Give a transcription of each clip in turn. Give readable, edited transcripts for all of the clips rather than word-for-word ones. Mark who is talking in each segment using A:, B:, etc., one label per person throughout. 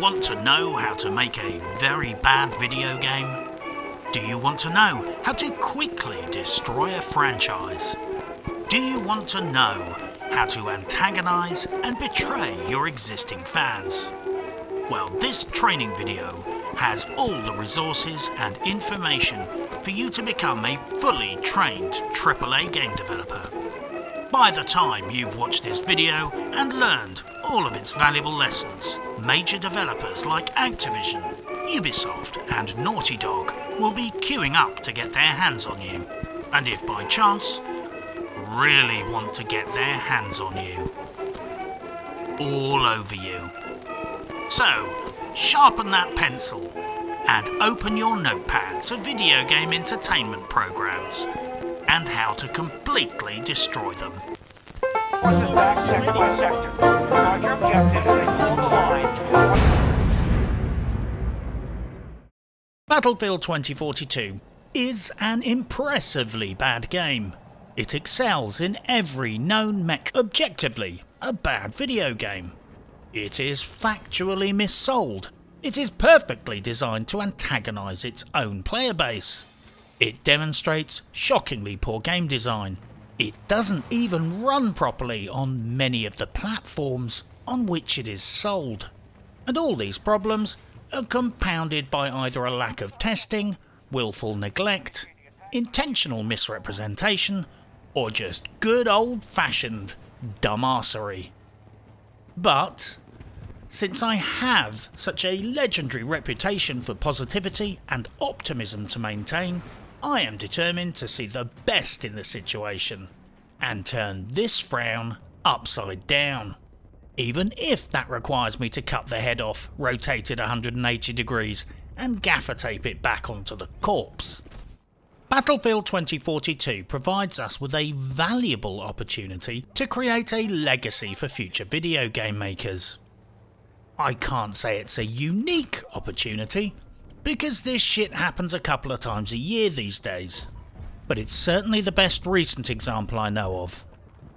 A: want to know how to make a very bad video game? Do you want to know how to quickly destroy a franchise? Do you want to know how to antagonize and betray your existing fans? Well, this training video has all the resources and information for you to become a fully trained AAA game developer. By the time you've watched this video and learned all of its valuable lessons, major developers like Activision, Ubisoft and Naughty Dog will be queuing up to get their hands on you. And if by chance, really want to get their hands on you. All over you. So, sharpen that pencil and open your notepads for video game entertainment programs and how to completely destroy them.
B: Forces back sector by sector. Roger, objectives, they hold the line.
A: Battlefield 2042 is an impressively bad game. It excels in every known metric. Objectively, a bad video game. It is factually missold. It is perfectly designed to antagonise its own player base. It demonstrates shockingly poor game design. It doesn't even run properly on many of the platforms on which it is sold. And all these problems are compounded by either a lack of testing, willful neglect, intentional misrepresentation, or just good old-fashioned dumbassery. But since I have such a legendary reputation for positivity and optimism to maintain, I am determined to see the best in the situation and turn this frown upside down. Even if that requires me to cut the head off, rotate it 180 degrees and gaffer tape it back onto the corpse. Battlefield 2042 provides us with a valuable opportunity to create a legacy for future video game makers. I can't say it's a unique opportunity, because this shit happens a couple of times a year these days, but it's certainly the best recent example I know of.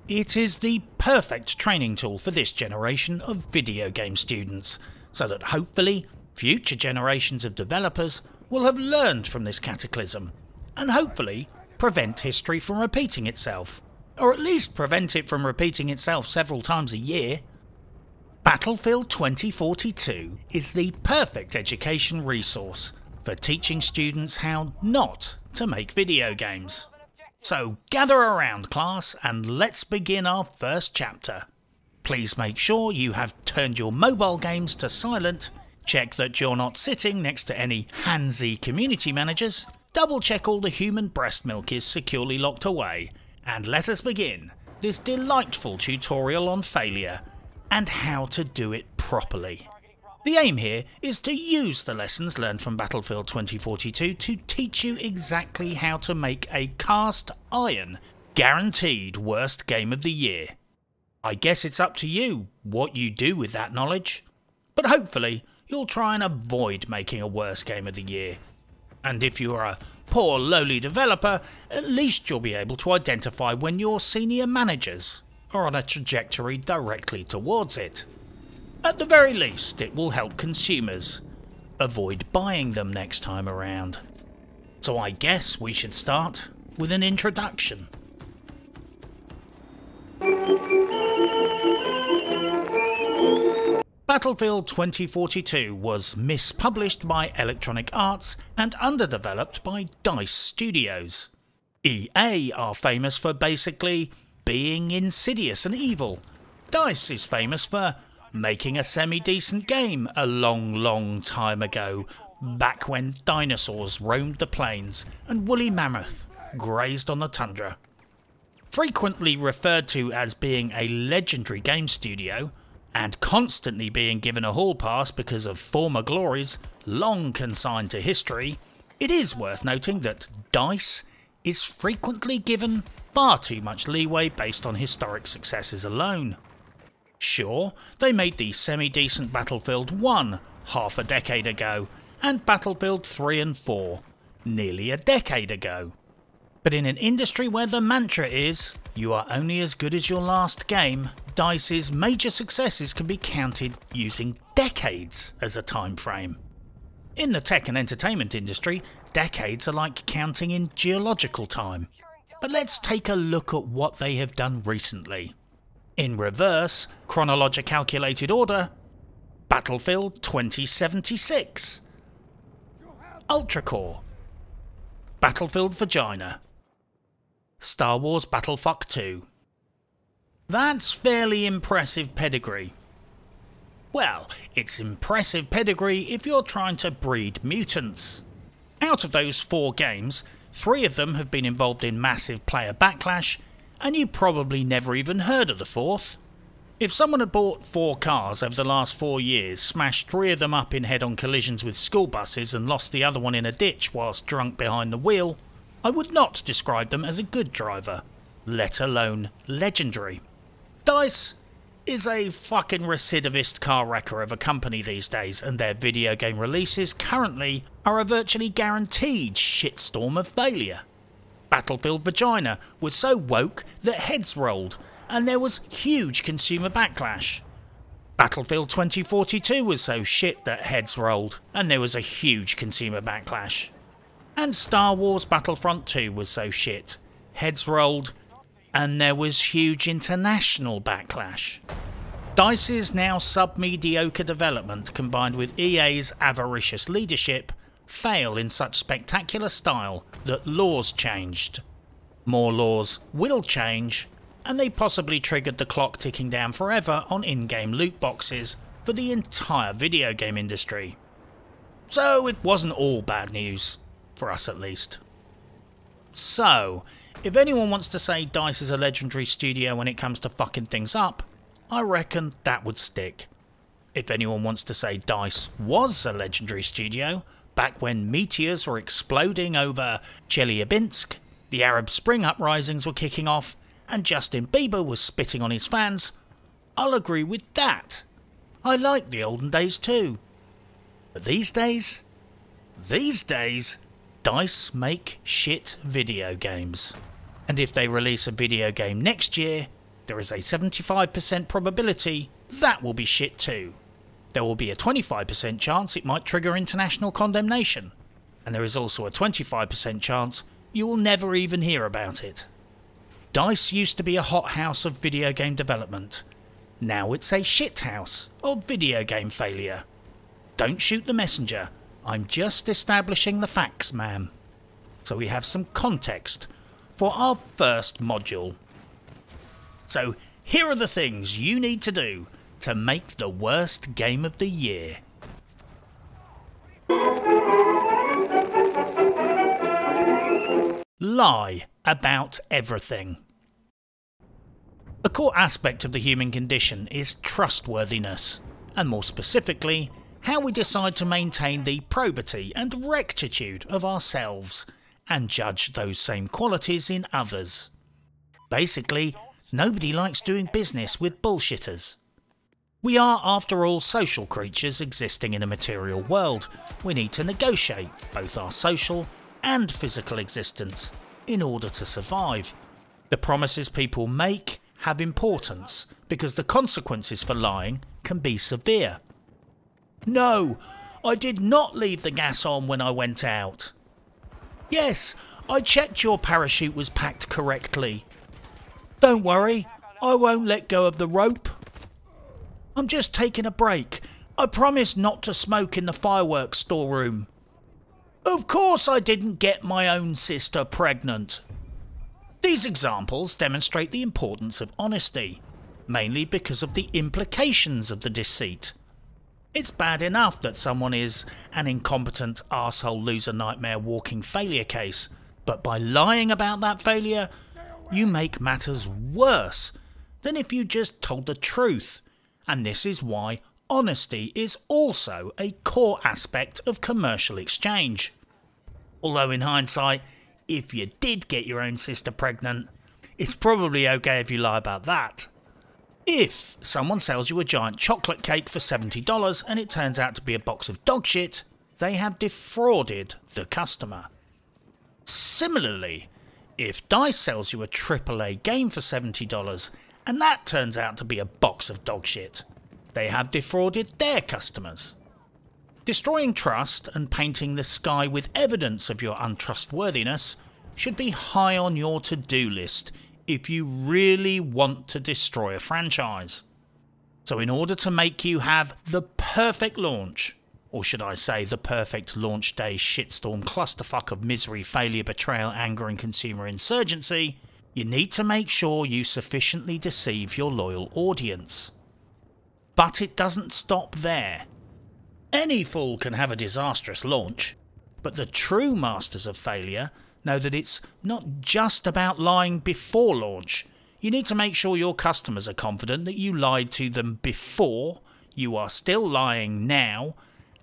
A: It is the perfect training tool for this generation of video game students, so that hopefully future generations of developers will have learned from this cataclysm, and hopefully prevent history from repeating itself, or at least prevent it from repeating itself several times a year. Battlefield 2042 is the perfect education resource for teaching students how not to make video games. So gather around, class, and let's begin our first chapter. Please make sure you have turned your mobile games to silent, check that you're not sitting next to any handsy community managers, double check all the human breast milk is securely locked away, and let us begin this delightful tutorial on failure and how to do it properly. The aim here is to use the lessons learned from Battlefield 2042 to teach you exactly how to make a cast iron, guaranteed worst game of the year. I guess it's up to you what you do with that knowledge, but hopefully you'll try and avoid making a worst game of the year. And if you're a poor lowly developer, at least you'll be able to identify when your senior managers are on a trajectory directly towards it. At the very least, it will help consumers avoid buying them next time around. So I guess we should start with an introduction. Battlefield 2042 was mispublished by Electronic Arts and underdeveloped by DICE Studios. EA are famous for basically being insidious and evil. DICE is famous for making a semi-decent game a long time ago, back when dinosaurs roamed the plains and woolly mammoth grazed on the tundra. Frequently referred to as being a legendary game studio, and constantly being given a hall pass because of former glories long consigned to history, it is worth noting that DICE is frequently given far too much leeway based on historic successes alone. Sure, they made the semi-decent Battlefield 1 half a decade ago, and Battlefield 3 and 4 nearly a decade ago. But in an industry where the mantra is, you are only as good as your last game, DICE's major successes can be counted using decades as a time frame. In the tech and entertainment industry, decades are like counting in geological time. But let's take a look at what they have done recently. In reverse, chronological calculated order, Battlefield 2076, Ultra Core, Battlefield Vagina, Star Wars Battlefuck 2. That's fairly impressive pedigree. Well, it's impressive pedigree if you're trying to breed mutants. Out of those 4 games, 3 of them have been involved in massive player backlash, and you probably never even heard of the 4th. If someone had bought 4 cars over the last 4 years, smashed 3 of them up in head-on collisions with school buses and lost the other one in a ditch whilst drunk behind the wheel, I would not describe them as a good driver, let alone legendary. DICE is a fucking recidivist car wrecker of a company these days, and their video game releases currently are a virtually guaranteed shitstorm of failure. Battlefield Vagina was so woke that heads rolled, and there was huge consumer backlash. Battlefield 2042 was so shit that heads rolled, and there was a huge consumer backlash. And Star Wars Battlefront 2 was so shit, heads rolled, and there was huge international backlash. DICE's now sub-mediocre development combined with EA's avaricious leadership fail in such spectacular style that laws changed. More laws will change, and they possibly triggered the clock ticking down forever on in-game loot boxes for the entire video game industry. So it wasn't all bad news, for us at least. So, if anyone wants to say DICE is a legendary studio when it comes to fucking things up, I reckon that would stick. If anyone wants to say DICE was a legendary studio, back when meteors were exploding over Chelyabinsk, the Arab Spring uprisings were kicking off, and Justin Bieber was spitting on his fans, I'll agree with that. I like the olden days too. But these days, DICE make shit video games. And if they release a video game next year, there is a 75% probability that will be shit too. There will be a 25% chance it might trigger international condemnation, and there is also a 25% chance you will never even hear about it. DICE used to be a hothouse of video game development. Now it's a shithouse of video game failure. Don't shoot the messenger. I'm just establishing the facts, ma'am. So we have some context for our first module. So here are the things you need to do to make the worst game of the year. Lie about everything. A core aspect of the human condition is trustworthiness, and more specifically, how we decide to maintain the probity and rectitude of ourselves and judge those same qualities in others. Basically, nobody likes doing business with bullshitters. We are, after all, social creatures existing in a material world. We need to negotiate both our social and physical existence in order to survive. The promises people make have importance because the consequences for lying can be severe. No, I did not leave the gas on when I went out. Yes, I checked your parachute was packed correctly. Don't worry, I won't let go of the rope. I'm just taking a break. I promised not to smoke in the fireworks storeroom. Of course I didn't get my own sister pregnant. These examples demonstrate the importance of honesty, mainly because of the implications of the deceit. It's bad enough that someone is an incompetent arsehole loser nightmare walking failure case, but by lying about that failure, you make matters worse than if you just told the truth. And this is why honesty is also a core aspect of commercial exchange. Although in hindsight, if you did get your own sister pregnant, it's probably okay if you lie about that. If someone sells you a giant chocolate cake for $70 and it turns out to be a box of dog shit, they have defrauded the customer. Similarly, if DICE sells you a AAA game for $70 And that turns out to be a box of dog shit. They have defrauded their customers. Destroying trust and painting the sky with evidence of your untrustworthiness should be high on your to-do list if you really want to destroy a franchise. So in order to make you have the perfect launch, or should I say the perfect launch day shitstorm clusterfuck of misery, failure, betrayal, anger and consumer insurgency, you need to make sure you sufficiently deceive your loyal audience. But it doesn't stop there. Any fool can have a disastrous launch, but the true masters of failure know that it's not just about lying before launch. You need to make sure your customers are confident that you lied to them before, you are still lying now,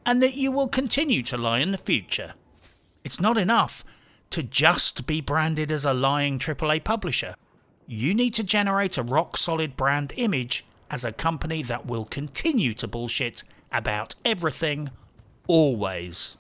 A: and that you will continue to lie in the future. It's not enough to just be branded as a lying AAA publisher. You need to generate a rock-solid brand image as a company that will continue to bullshit about everything, always.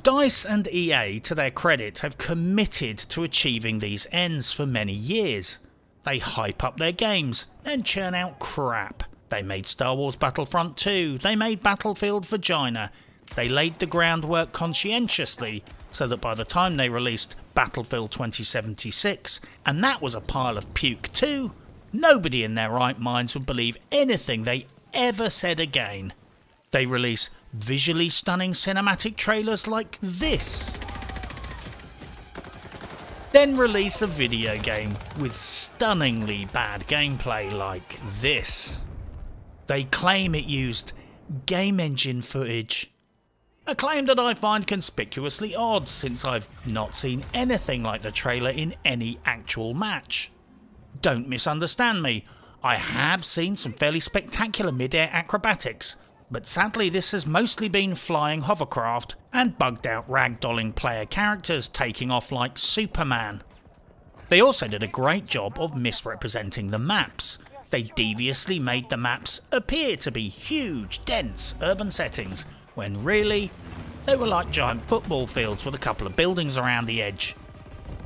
A: DICE and EA, to their credit, have committed to achieving these ends for many years. They hype up their games, then churn out crap. They made Star Wars Battlefront 2, they made Battlefield Vagina, they laid the groundwork conscientiously so that by the time they released Battlefield 2076, and that was a pile of puke too, nobody in their right minds would believe anything they ever said again. They release visually stunning cinematic trailers like this. Then release a video game with stunningly bad gameplay like this. They claim it used game engine footage. A claim that I find conspicuously odd since I've not seen anything like the trailer in any actual match. Don't misunderstand me, I have seen some fairly spectacular mid-air acrobatics, but sadly this has mostly been flying hovercraft and bugged out ragdolling player characters taking off like Superman. They also did a great job of misrepresenting the maps. They deviously made the maps appear to be huge, dense urban settings, when really they were like giant football fields with a couple of buildings around the edge.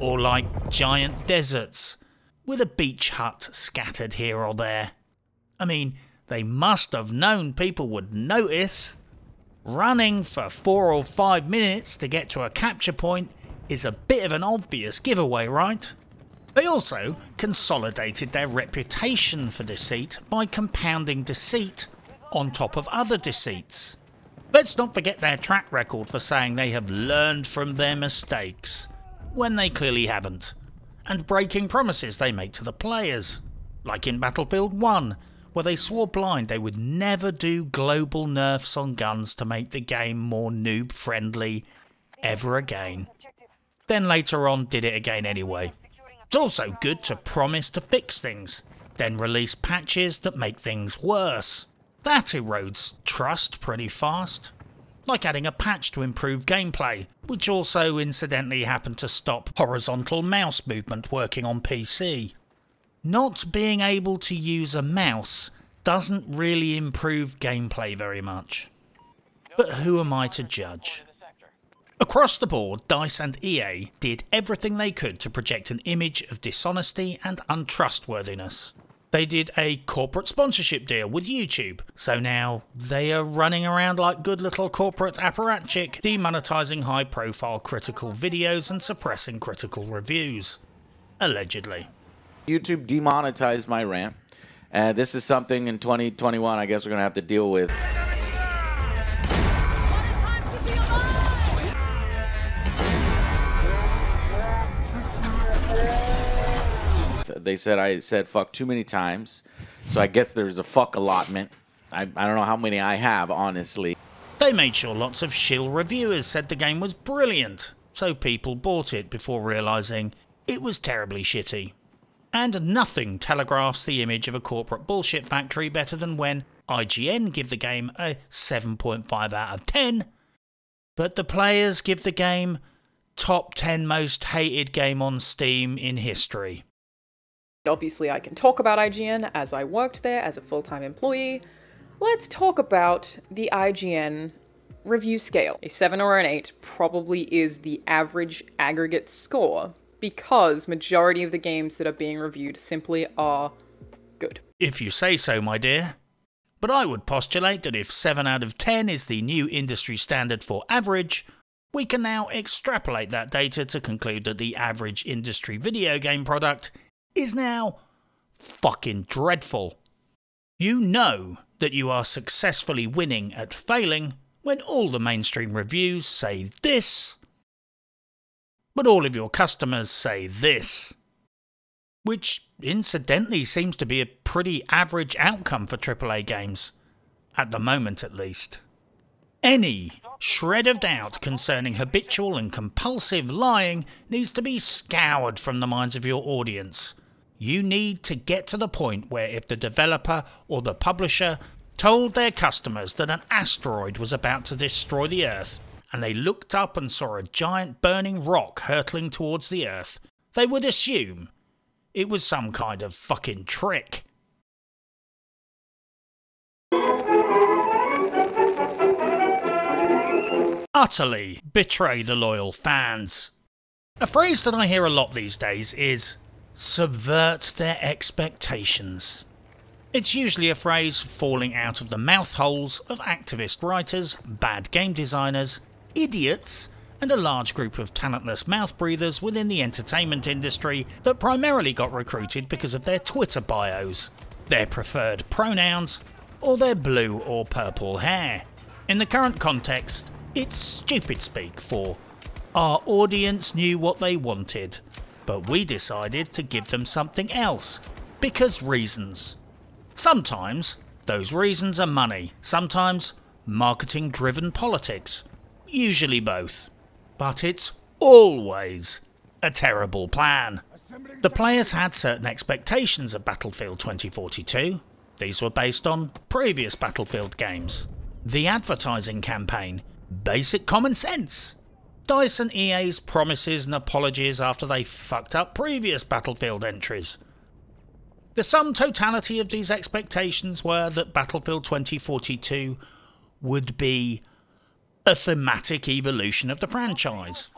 A: Or like giant deserts with a beach hut scattered here or there. I mean, they must have known people would notice. Running for 4 or 5 minutes to get to a capture point is a bit of an obvious giveaway, right? They also consolidated their reputation for deceit by compounding deceit on top of other deceits. Let's not forget their track record for saying they have learned from their mistakes, when they clearly haven't, and breaking promises they make to the players, like in Battlefield 1, where they swore blind they would never do global nerfs on guns to make the game more noob friendly ever again. Then later on did it again anyway. It's also good to promise to fix things, then release patches that make things worse. That erodes trust pretty fast. Like adding a patch to improve gameplay, which also incidentally happened to stop horizontal mouse movement working on PC. Not being able to use a mouse doesn't really improve gameplay very much. But who am I to judge? Across the board, DICE and EA did everything they could to project an image of dishonesty and untrustworthiness. They did a corporate sponsorship deal with YouTube, so now they are running around like good little corporate apparatchik, demonetizing high-profile critical videos and suppressing critical reviews. Allegedly.
C: YouTube demonetized my rant, and this is something in 2021 I guess we're going to have to deal with. They said I said fuck too many times, so I guess there's a fuck allotment. I don't know how many I have, honestly.
A: They made sure lots of shill reviewers said the game was brilliant, so people bought it before realising it was terribly shitty. And nothing telegraphs the image of a corporate bullshit factory better than when IGN give the game a 7.5 out of 10, but the players give the game top 10 most hated game on Steam in history.
D: Obviously, I can talk about IGN as I worked there as a full-time employee. Let's talk about the IGN review scale. A 7 or an 8 probably is the average aggregate score, because majority of the games that are being reviewed simply are good.
A: If you say so, my dear. But I would postulate that if 7 out of 10 is the new industry standard for average, we can now extrapolate that data to conclude that the average industry video game product is now fucking dreadful. You know that you are successfully winning at failing when all the mainstream reviews say this, but all of your customers say this. Which, incidentally, seems to be a pretty average outcome for AAA games. At the moment, at least. Any shred of doubt concerning habitual and compulsive lying needs to be scoured from the minds of your audience. You need to get to the point where if the developer or the publisher told their customers that an asteroid was about to destroy the Earth, and they looked up and saw a giant burning rock hurtling towards the Earth, they would assume it was some kind of fucking trick. Utterly betray the loyal fans. A phrase that I hear a lot these days is subvert their expectations. It's usually a phrase falling out of the mouth holes of activist writers, bad game designers, idiots, and a large group of talentless mouth breathers within the entertainment industry that primarily got recruited because of their Twitter bios, their preferred pronouns, or their blue or purple hair. In the current context, it's stupid speak for our audience knew what they wanted, but we decided to give them something else, because reasons. Sometimes those reasons are money, sometimes marketing-driven politics, usually both. But it's always a terrible plan. The players had certain expectations of Battlefield 2042. These were based on previous Battlefield games. The advertising campaign, basic common sense. DICE and EA's promises and apologies after they fucked up previous Battlefield entries. The sum totality of these expectations were that Battlefield 2042 would be a thematic evolution of the franchise,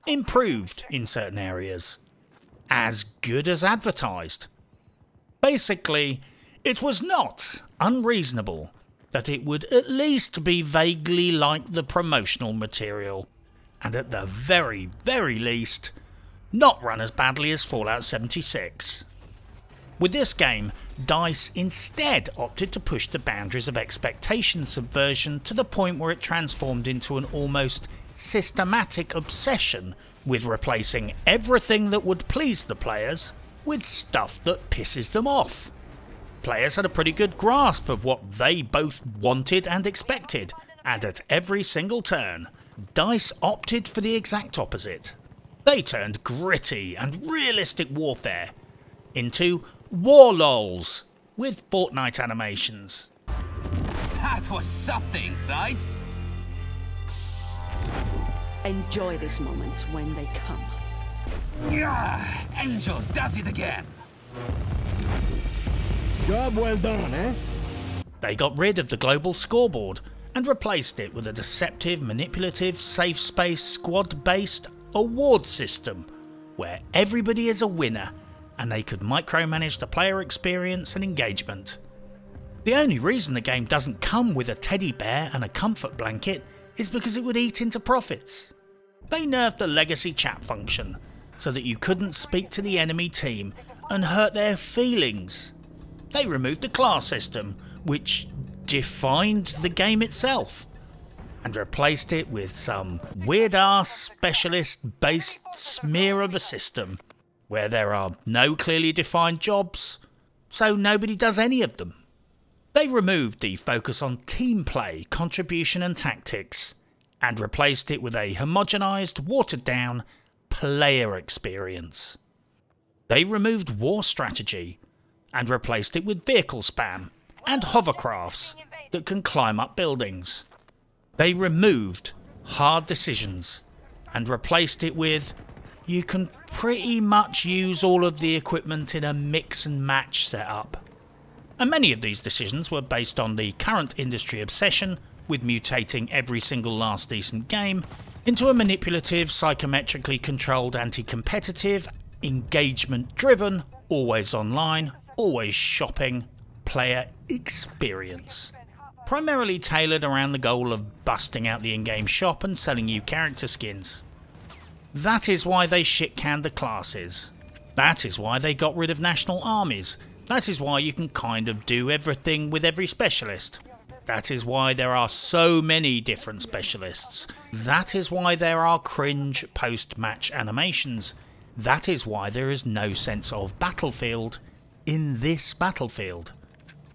A: improved in certain areas, as good as advertised. Basically, it was not unreasonable that it would at least be vaguely like the promotional material, and at the very, very least, not run as badly as Fallout 76. With this game, DICE instead opted to push the boundaries of expectation subversion to the point where it transformed into an almost systematic obsession with replacing everything that would please the players with stuff that pisses them off. Players had a pretty good grasp of what they both wanted and expected, and at every single turn, DICE opted for the exact opposite. They turned gritty and realistic warfare into war lols with Fortnite animations.
E: That was something, right?
F: Enjoy these moments when they come.
E: Yeah, Angel does it again.
B: Job well done, eh?
A: They got rid of the global scoreboard and replaced it with a deceptive, manipulative, safe space, squad-based award system where everybody is a winner and they could micromanage the player experience and engagement. The only reason the game doesn't come with a teddy bear and a comfort blanket is because it would eat into profits. They nerfed the legacy chat function so that you couldn't speak to the enemy team and hurt their feelings. They removed the class system, which defined the game itself, and replaced it with some weird-ass specialist-based smear of a system where there are no clearly defined jobs, so nobody does any of them. They removed the focus on team play, contribution and tactics, and replaced it with a homogenised, watered-down player experience. They removed war strategy and replaced it with vehicle spam and hovercrafts that can climb up buildings. They removed hard decisions and replaced it with you can pretty much use all of the equipment in a mix and match setup. And many of these decisions were based on the current industry obsession with mutating every single last decent game into a manipulative, psychometrically controlled, anti-competitive, engagement-driven, always online, always shopping, player experience, primarily tailored around the goal of busting out the in-game shop and selling you character skins. That is why they shit-canned the classes. That is why they got rid of national armies. That is why you can kind of do everything with every specialist. That is why there are so many different specialists. That is why there are cringe post-match animations. That is why there is no sense of Battlefield in this Battlefield.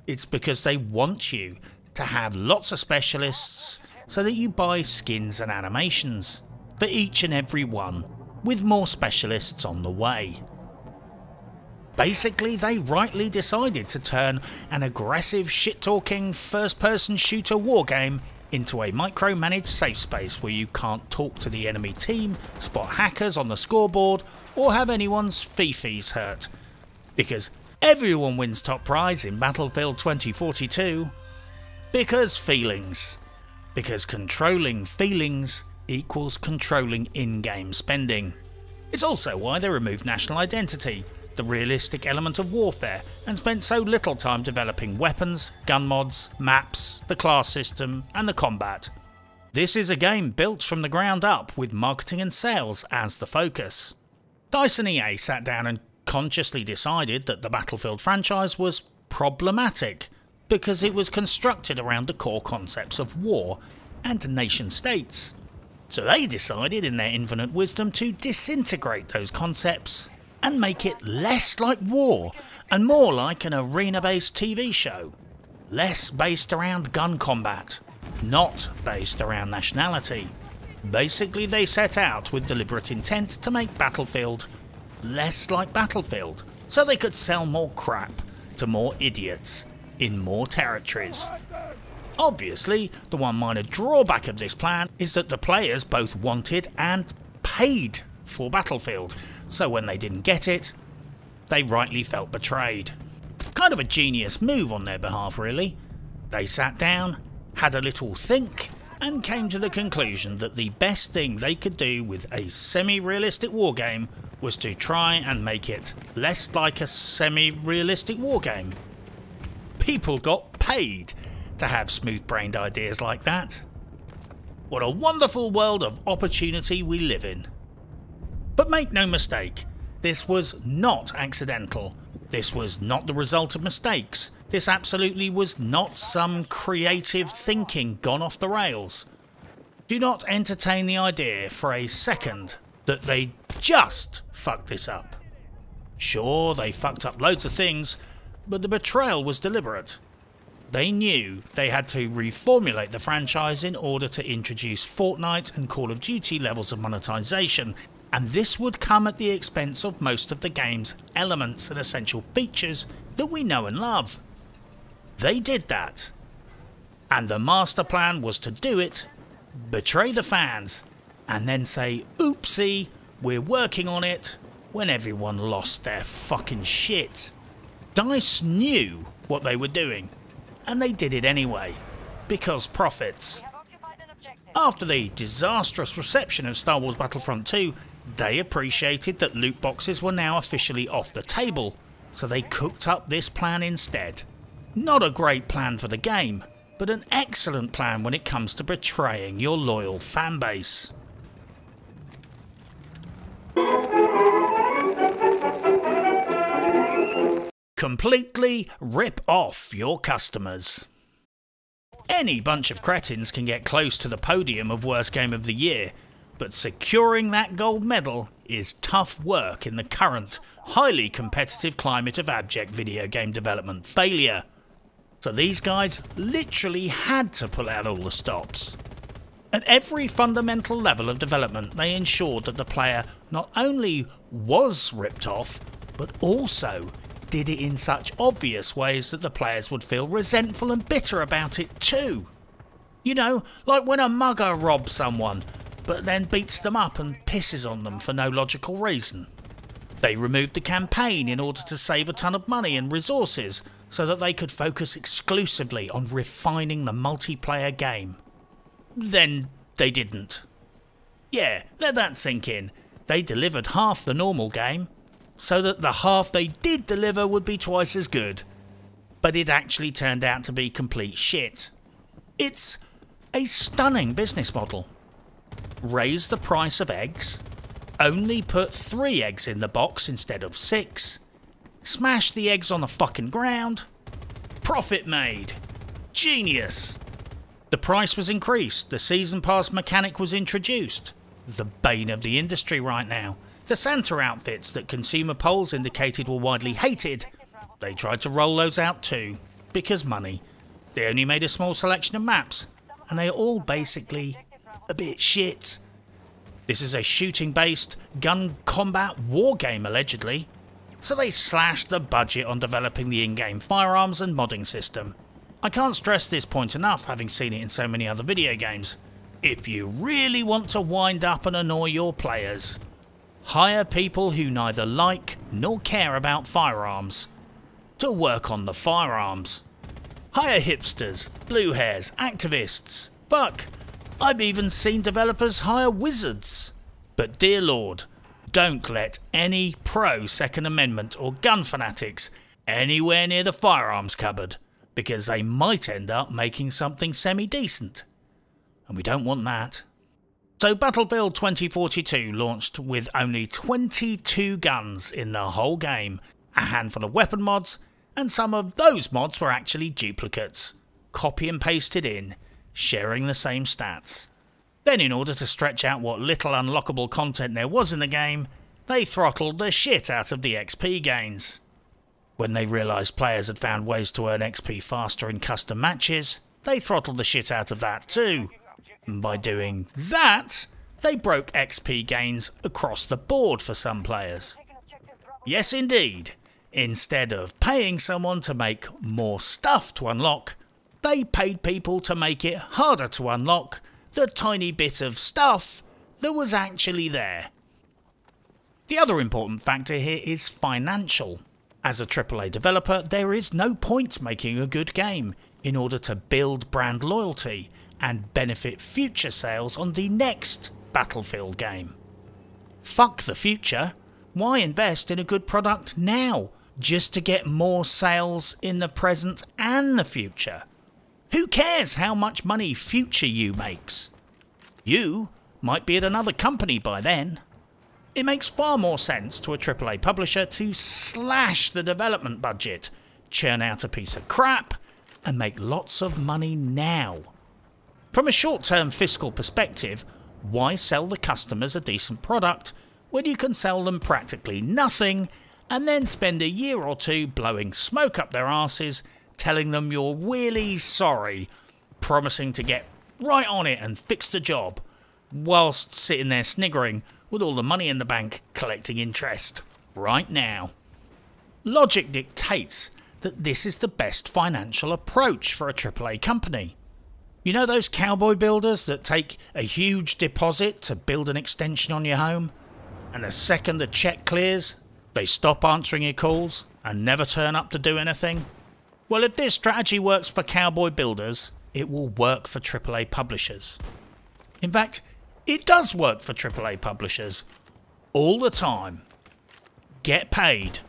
A: It's because they want you to have lots of specialists so that you buy skins and animations for each and every one, with more specialists on the way. Basically, they rightly decided to turn an aggressive shit-talking first-person shooter wargame into a micromanaged safe space where you can't talk to the enemy team, spot hackers on the scoreboard, or have anyone's fifis hurt. Because everyone wins top prize in Battlefield 2042. Because feelings. Because controlling feelings equals controlling in-game spending. It's also why they removed national identity, the realistic element of warfare, and spent so little time developing weapons, gun mods, maps, the class system, and the combat. This is a game built from the ground up with marketing and sales as the focus. DICE and EA sat down and consciously decided that the Battlefield franchise was problematic because it was constructed around the core concepts of war and nation states. So they decided in their infinite wisdom to disintegrate those concepts and make it less like war and more like an arena-based TV show. Less based around gun combat, not based around nationality. Basically, they set out with deliberate intent to make Battlefield less like Battlefield, so they could sell more crap to more idiots in more territories. Obviously, the one minor drawback of this plan is that the players both wanted and paid for Battlefield, so when they didn't get it, they rightly felt betrayed. Kind of a genius move on their behalf, really. They sat down, had a little think, and came to the conclusion that the best thing they could do with a semi-realistic wargame was to try and make it less like a semi-realistic wargame. People got paid to have smooth-brained ideas like that. What a wonderful world of opportunity we live in. But make no mistake, this was not accidental. This was not the result of mistakes. This absolutely was not some creative thinking gone off the rails. Do not entertain the idea for a second that they just fucked this up. Sure, they fucked up loads of things, but the betrayal was deliberate. They knew they had to reformulate the franchise in order to introduce Fortnite and Call of Duty levels of monetization, and this would come at the expense of most of the game's elements and essential features that we know and love. They did that. And the master plan was to do it, betray the fans, and then say, oopsie, we're working on it, when everyone lost their fucking shit. DICE knew what they were doing, and they did it anyway, because profits. After the disastrous reception of Star Wars Battlefront 2, they appreciated that loot boxes were now officially off the table, so they cooked up this plan instead. Not a great plan for the game, but an excellent plan when it comes to betraying your loyal fanbase. Completely rip off your customers. Any bunch of cretins can get close to the podium of Worst Game of the Year, but securing that gold medal is tough work in the current, highly competitive climate of abject video game development failure. So these guys literally had to pull out all the stops. At every fundamental level of development, they ensured that the player not only was ripped off, but also did it in such obvious ways that the players would feel resentful and bitter about it too. You know, like when a mugger robs someone, but then beats them up and pisses on them for no logical reason. They removed the campaign in order to save a ton of money and resources, so that they could focus exclusively on refining the multiplayer game. Then they didn't. Yeah, let that sink in. They delivered half the normal game, so that the half they did deliver would be twice as good. but it actually turned out to be complete shit. It's a stunning business model. Raise the price of eggs, only put 3 eggs in the box instead of 6, smash the eggs on the fucking ground, profit made. Genius. The price was increased, the season pass mechanic was introduced. The bane of the industry right now. The Santa outfits that consumer polls indicated were widely hated. They tried to roll those out too, because money. They only made a small selection of maps, and they are all basically a bit shit. This is a shooting-based, gun combat war game allegedly, so they slashed the budget on developing the in-game firearms and modding system. I can't stress this point enough, having seen it in so many other video games. If you really want to wind up and annoy your players, hire people who neither like nor care about firearms to work on the firearms. Hire hipsters, blue hairs, activists. Fuck, I've even seen developers hire wizards. But dear Lord, don't let any pro-Second Amendment or gun fanatics anywhere near the firearms cupboard, because they might end up making something semi-decent. And we don't want that. So Battlefield 2042 launched with only 22 guns in the whole game, a handful of weapon mods, and some of those mods were actually duplicates, copy and pasted in, sharing the same stats. Then in order to stretch out what little unlockable content there was in the game, they throttled the shit out of the XP gains. When they realised players had found ways to earn XP faster in custom matches, they throttled the shit out of that too. And by doing that, they broke XP gains across the board for some players. Yes indeed, instead of paying someone to make more stuff to unlock, they paid people to make it harder to unlock the tiny bit of stuff that was actually there. The other important factor here is financial. As a AAA developer, there is no point making a good game in order to build brand loyalty and benefit future sales on the next Battlefield game. Fuck the future. Why invest in a good product now, just to get more sales in the present and the future? Who cares how much money future you makes? You might be at another company by then. It makes far more sense to a AAA publisher to slash the development budget, churn out a piece of crap, and make lots of money now. From a short-term fiscal perspective, why sell the customers a decent product when you can sell them practically nothing and then spend a year or two blowing smoke up their asses, telling them you're really sorry, promising to get right on it and fix the job, whilst sitting there sniggering with all the money in the bank collecting interest right now. Logic dictates that this is the best financial approach for a AAA company. You know those cowboy builders that take a huge deposit to build an extension on your home, and the second the check clears, they stop answering your calls and never turn up to do anything? Well, if this strategy works for cowboy builders, it will work for AAA publishers. In fact, it does work for AAA publishers all the time. Get paid,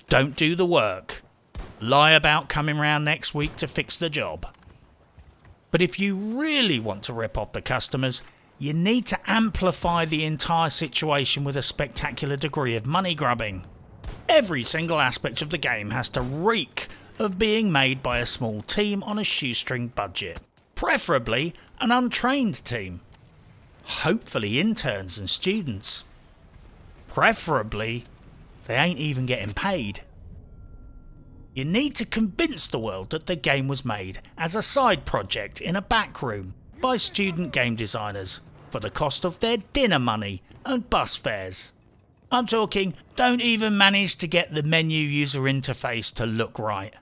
A: don't do the work, lie about coming round next week to fix the job. But if you really want to rip off the customers, you need to amplify the entire situation with a spectacular degree of money grubbing. Every single aspect of the game has to reek of being made by a small team on a shoestring budget. Preferably an untrained team. Hopefully interns and students. Preferably they ain't even getting paid. You need to convince the world that the game was made as a side project in a back room by student game designers for the cost of their dinner money and bus fares. I'm talking, don't even manage to get the menu user interface to look right.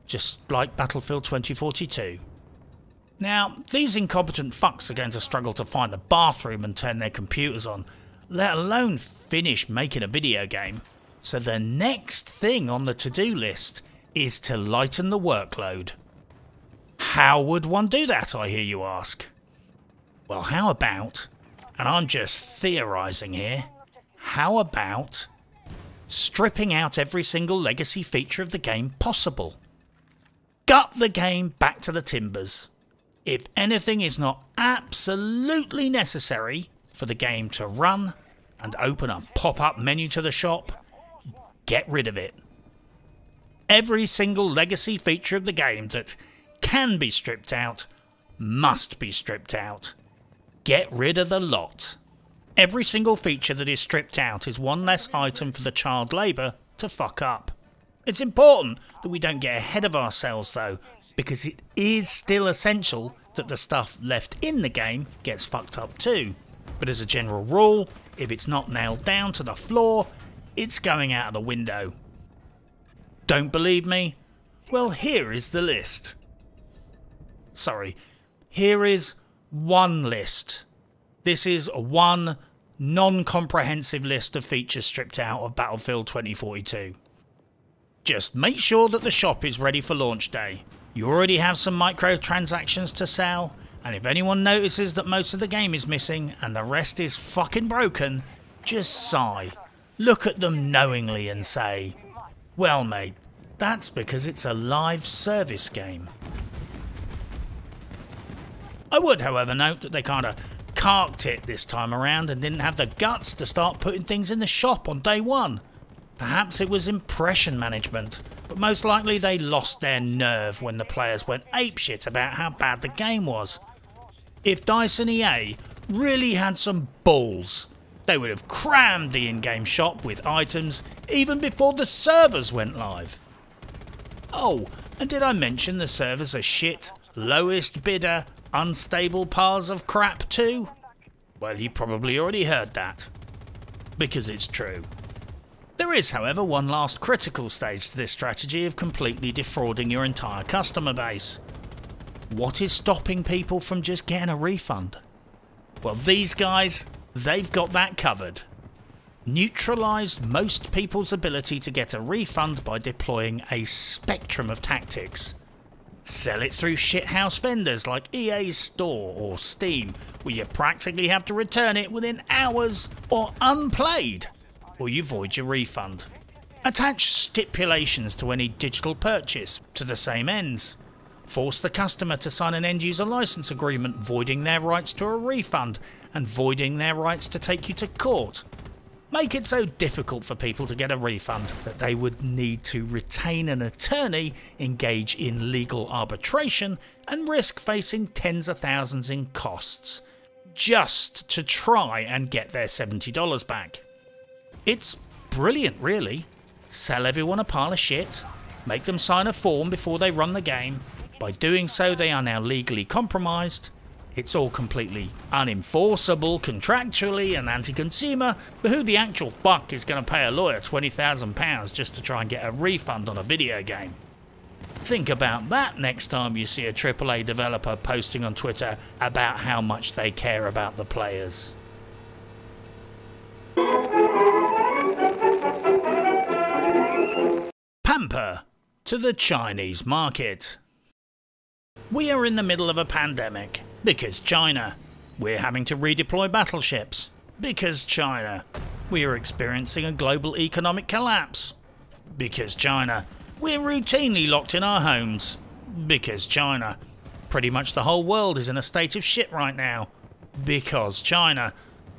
A: Just like Battlefield 2042. Now, these incompetent fucks are going to struggle to find a bathroom and turn their computers on, let alone finish making a video game. So the next thing on the to-do list is to lighten the workload. How would one do that, I hear you ask? Well, how about, and I'm just theorising here, how about stripping out every single legacy feature of the game possible? gut the game back to the timbers. If anything is not absolutely necessary for the game to run and open a pop-up menu to the shop, get rid of it. Every single legacy feature of the game that can be stripped out must be stripped out. Get rid of the lot. Every single feature that is stripped out is one less item for the child labour to fuck up. It's important that we don't get ahead of ourselves though, because it is still essential that the stuff left in the game gets fucked up too. But as a general rule, if it's not nailed down to the floor, it's going out of the window. Don't believe me? Well, here is the list. Sorry, here is one list. This is one non-comprehensive list of features stripped out of Battlefield 2042. Just make sure that the shop is ready for launch day. You already have some microtransactions to sell, and if anyone notices that most of the game is missing and the rest is fucking broken, just sigh. Look at them knowingly and say, well mate, that's because it's a live service game. I would, however, note that they kind of carked it this time around and didn't have the guts to start putting things in the shop on day one. Perhaps it was impression management, but most likely they lost their nerve when the players went apeshit about how bad the game was. If DICE and EA really had some balls, they would have crammed the in-game shop with items even before the servers went live. Oh, and did I mention the servers are shit, lowest bidder, unstable piles of crap too? Well, you probably already heard that. Because it's true. There is, however, one last critical stage to this strategy of completely defrauding your entire customer base. What is stopping people from just getting a refund? Well, these guys, they've got that covered. Neutralised most people's ability to get a refund by deploying a spectrum of tactics. Sell it through shithouse vendors like EA's Store or Steam, where you practically have to return it within hours, or unplayed, or you void your refund. Attach stipulations to any digital purchase to the same ends. Force the customer to sign an end-user license agreement voiding their rights to a refund and voiding their rights to take you to court. Make it so difficult for people to get a refund that they would need to retain an attorney, engage in legal arbitration, and risk facing tens of thousands in costs, just to try and get their $70 back. It's brilliant, really. Sell everyone a pile of shit, make them sign a form before they run the game. By doing so, they are now legally compromised. It's all completely unenforceable contractually and anti-consumer, but who the actual fuck is going to pay a lawyer £20,000 just to try and get a refund on a video game? Think about that next time you see a AAA developer posting on Twitter about how much they care about the players. Pamper to the Chinese market. We are in the middle of a pandemic, because China. We're having to redeploy battleships, because China. We are experiencing a global economic collapse, because China. We're routinely locked in our homes, because China. Pretty much the whole world is in a state of shit right now, because China.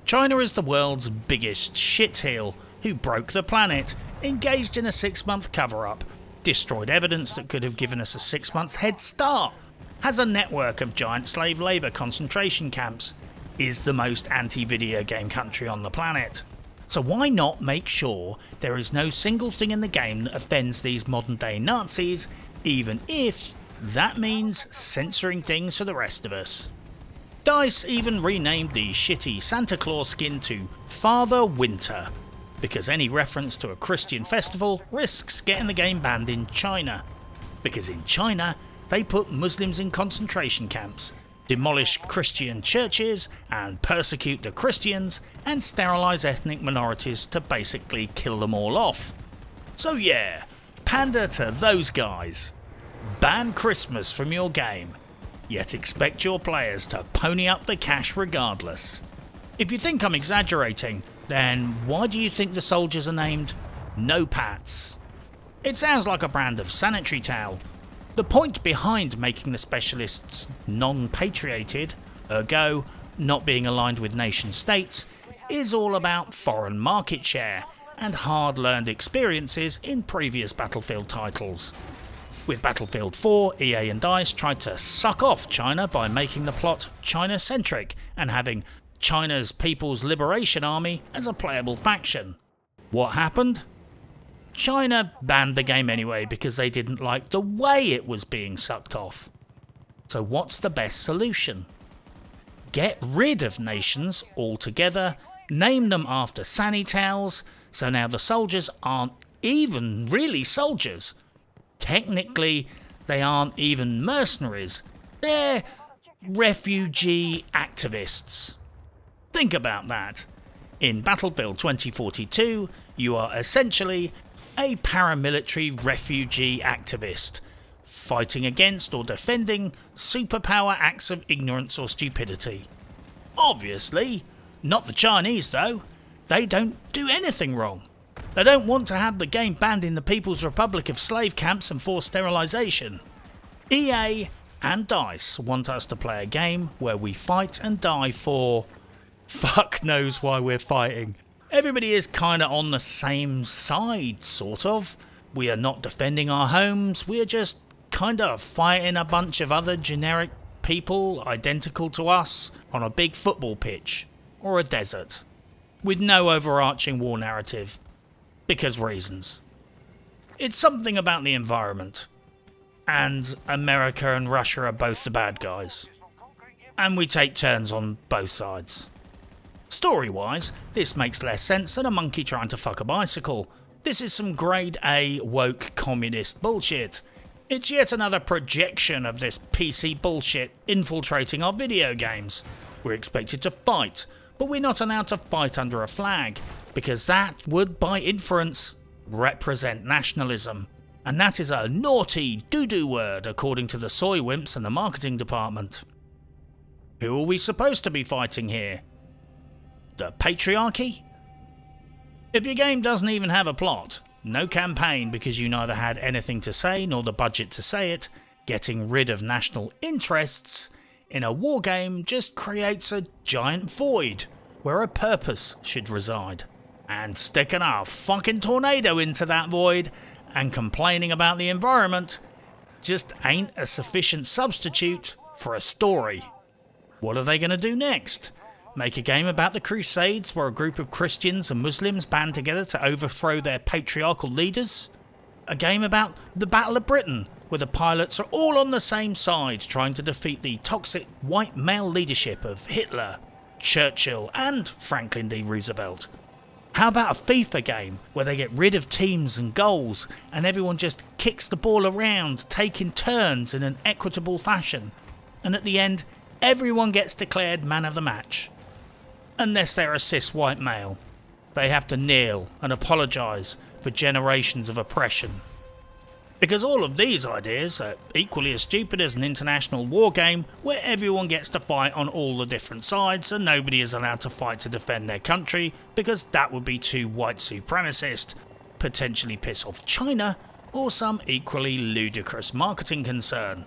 A: China is the world's biggest shitheel, who broke the planet, engaged in a 6-month cover-up, destroyed evidence that could have given us a 6-month head start, has a network of giant slave labour concentration camps, is the most anti-video game country on the planet. So why not make sure there is no single thing in the game that offends these modern day Nazis, even if that means censoring things for the rest of us? DICE even renamed the shitty Santa Claus skin to Father Winter, because any reference to a Christian festival risks getting the game banned in China. Because in China, they put Muslims in concentration camps, demolish Christian churches and persecute the Christians, and sterilise ethnic minorities to basically kill them all off. So yeah, pander to those guys. Ban Christmas from your game, yet expect your players to pony up the cash regardless. If you think I'm exaggerating, then why do you think the soldiers are named No Pats? It sounds like a brand of sanitary towel. The point behind making the specialists non-patriated, ergo not being aligned with nation states, is all about foreign market share and hard-learned experiences in previous Battlefield titles. With Battlefield 4, EA and DICE tried to suck off China by making the plot China-centric and having China's People's Liberation Army as a playable faction. What happened? China banned the game anyway because they didn't like the way it was being sucked off. So what's the best solution? Get rid of nations altogether, name them after Sanny towels, so now the soldiers aren't even really soldiers. Technically, they aren't even mercenaries. They're refugee activists. Think about that. In Battlefield 2042, you are essentially a paramilitary refugee activist, fighting against or defending superpower acts of ignorance or stupidity. Obviously, not the Chinese though. They don't do anything wrong. They don't want to have the game banned in the People's Republic of slave camps and forced sterilisation. EA and DICE want us to play a game where we fight and die for... fuck knows why we're fighting. Everybody is kinda on the same side, sort of. We are not defending our homes, we are just kinda fighting a bunch of other generic people identical to us on a big football pitch or a desert, with no overarching war narrative, because reasons. It's something about the environment, and America and Russia are both the bad guys, and we take turns on both sides. Story-wise, this makes less sense than a monkey trying to fuck a bicycle. This is some grade A woke communist bullshit. It's yet another projection of this PC bullshit infiltrating our video games. We're expected to fight, but we're not allowed to fight under a flag, because that would, by inference, represent nationalism. And that is a naughty doo-doo word according to the soy wimps and the marketing department. Who are we supposed to be fighting here? The patriarchy? If your game doesn't even have a plot, no campaign because you neither had anything to say nor the budget to say it, getting rid of national interests in a war game just creates a giant void where a purpose should reside. And sticking a fucking tornado into that void and complaining about the environment just ain't a sufficient substitute for a story. What are they going to do next? Make a game about the Crusades where a group of Christians and Muslims band together to overthrow their patriarchal leaders? A game about the Battle of Britain where the pilots are all on the same side trying to defeat the toxic white male leadership of Hitler, Churchill and Franklin D. Roosevelt? How about a FIFA game where they get rid of teams and goals and everyone just kicks the ball around, taking turns in an equitable fashion, and at the end everyone gets declared man of the match? Unless they're a cis white male. They have to kneel and apologise for generations of oppression. Because all of these ideas are equally as stupid as an international war game where everyone gets to fight on all the different sides and nobody is allowed to fight to defend their country because that would be too white supremacist, potentially piss off China, or some equally ludicrous marketing concern.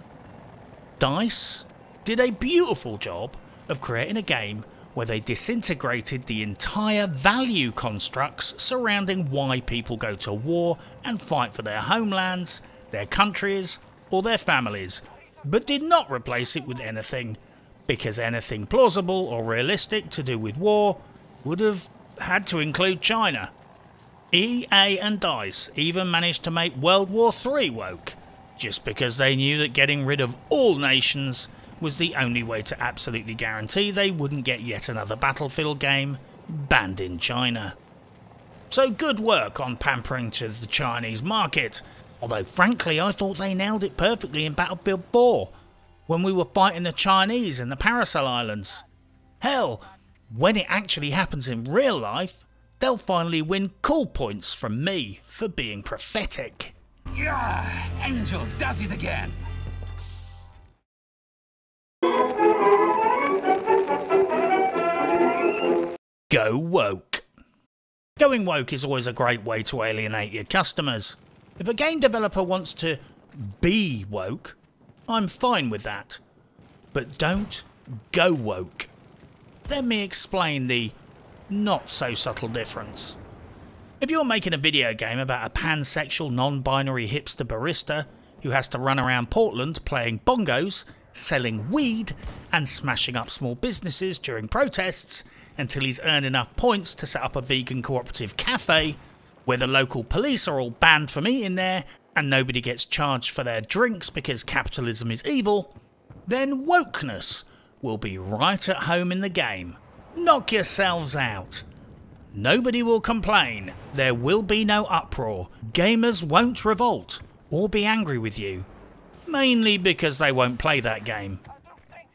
A: DICE did a beautiful job of creating a game where they disintegrated the entire value constructs surrounding why people go to war and fight for their homelands, their countries, or their families, but did not replace it with anything, because anything plausible or realistic to do with war would have had to include China. EA and DICE even managed to make World War III woke, just because they knew that getting rid of all nations was the only way to absolutely guarantee they wouldn't get yet another Battlefield game banned in China. So good work on pampering to the Chinese market, although frankly I thought they nailed it perfectly in Battlefield 4, when we were fighting the Chinese in the Paracel Islands. Hell, when it actually happens in real life, they'll finally win cool points from me for being prophetic.
E: Yeah, Angel does it again.
A: Go woke. Going woke is always a great way to alienate your customers. If a game developer wants to be woke, I'm fine with that. But don't go woke. Let me explain the not so subtle difference. If you're making a video game about a pansexual non-binary hipster barista who has to run around Portland playing bongos, selling weed and smashing up small businesses during protests until he's earned enough points to set up a vegan cooperative cafe where the local police are all banned from eating there and nobody gets charged for their drinks because capitalism is evil, then wokeness will be right at home in the game. Knock yourselves out. Nobody will complain, there will be no uproar, gamers won't revolt or be angry with you. Mainly because they won't play that game.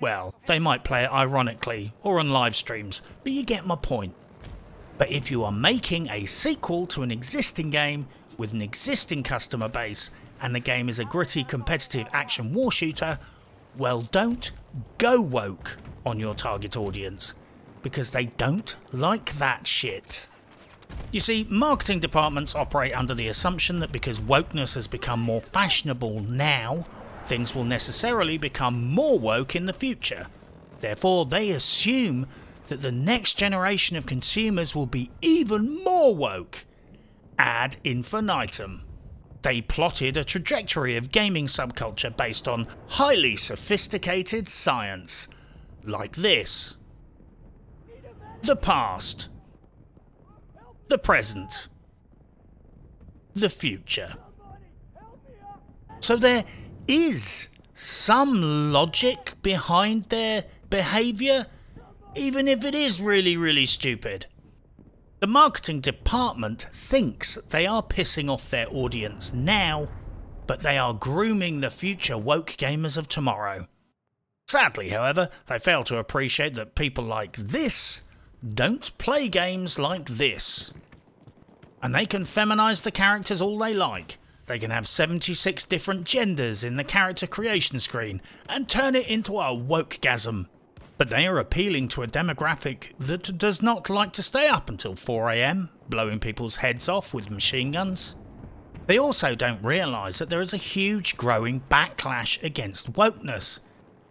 A: Well, they might play it ironically or on live streams, but you get my point. But if you are making a sequel to an existing game with an existing customer base and the game is a gritty competitive action war shooter, well, don't go woke on your target audience, because they don't like that shit. You see, marketing departments operate under the assumption that because wokeness has become more fashionable now, things will necessarily become more woke in the future. Therefore, they assume that the next generation of consumers will be even more woke. Ad infinitum. They plotted a trajectory of gaming subculture based on highly sophisticated science. Like this. The past. The present. The future. So there is some logic behind their behaviour, even if it is really, really stupid. The marketing department thinks they are pissing off their audience now, but they are grooming the future woke gamers of tomorrow. Sadly, however, they fail to appreciate that people like this don't play games like this. And they can feminise the characters all they like. They can have 76 different genders in the character creation screen and turn it into a wokegasm. But they are appealing to a demographic that does not like to stay up until 4 AM, blowing people's heads off with machine guns. They also don't realise that there is a huge growing backlash against wokeness,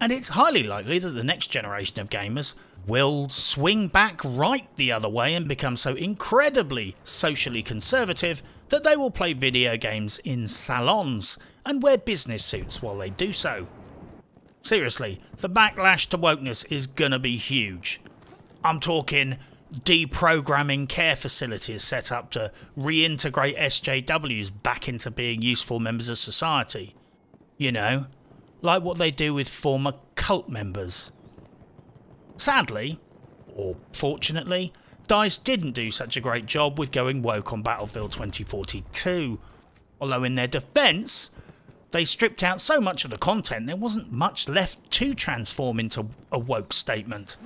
A: and it's highly likely that the next generation of gamers will swing back right the other way and become so incredibly socially conservative that they will play video games in salons and wear business suits while they do so. Seriously, the backlash to wokeness is gonna be huge. I'm talking deprogramming care facilities set up to reintegrate SJWs back into being useful members of society. You know, like what they do with former cult members. Sadly, or fortunately, DICE didn't do such a great job with going woke on Battlefield 2042, although in their defence, they stripped out so much of the content there wasn't much left to transform into a woke statement.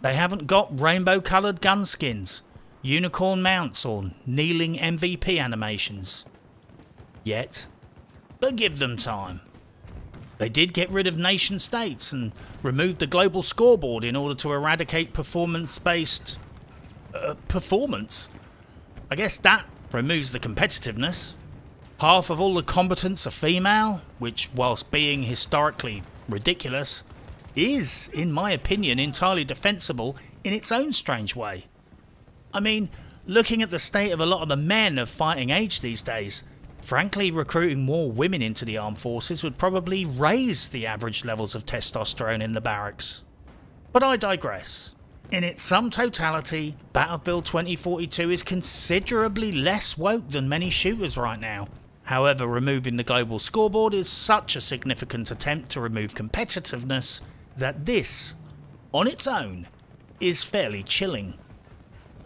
A: They haven't got rainbow coloured gun skins, unicorn mounts or kneeling MVP animations. Yet. But give them time. They did get rid of nation states and removed the global scoreboard in order to eradicate performance-based performance. I guess that removes the competitiveness. Half of all the combatants are female, which, whilst being historically ridiculous, is, in my opinion, entirely defensible in its own strange way. I mean, looking at the state of a lot of the men of fighting age these days, frankly, recruiting more women into the armed forces would probably raise the average levels of testosterone in the barracks. But I digress. In its sum totality, Battlefield 2042 is considerably less woke than many shooters right now. However, removing the global scoreboard is such a significant attempt to remove competitiveness that this, on its own, is fairly chilling.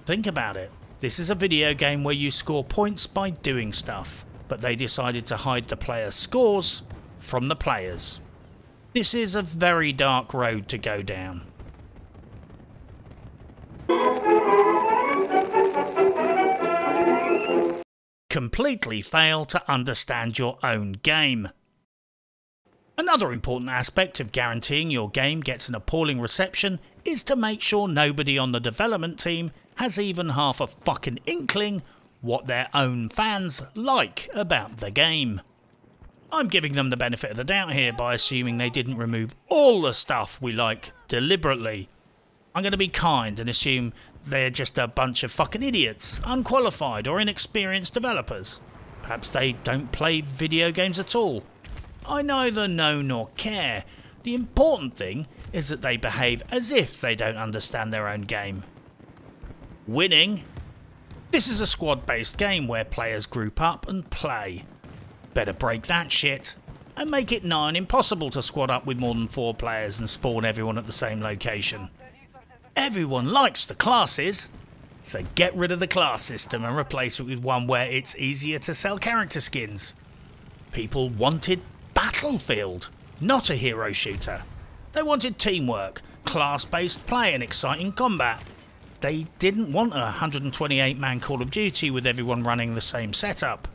A: Think about it. This is a video game where you score points by doing stuff, but they decided to hide the players' scores from the players. This is a very dark road to go down. Completely fail to understand your own game. Another important aspect of guaranteeing your game gets an appalling reception is to make sure nobody on the development team has even half a fucking inkling what their own fans like about the game. I'm giving them the benefit of the doubt here by assuming they didn't remove all the stuff we like deliberately. I'm going to be kind and assume they're just a bunch of fucking idiots, unqualified or inexperienced developers. Perhaps they don't play video games at all. I neither know nor care. The important thing is that they behave as if they don't understand their own game. Winning. This is a squad-based game where players group up and play. Better break that shit and make it nigh on impossible to squad up with more than 4 players and spawn everyone at the same location. Everyone likes the classes, so get rid of the class system and replace it with one where it's easier to sell character skins. People wanted Battlefield, not a hero shooter. They wanted teamwork, class-based play and exciting combat. They didn't want a 128-man Call of Duty with everyone running the same setup.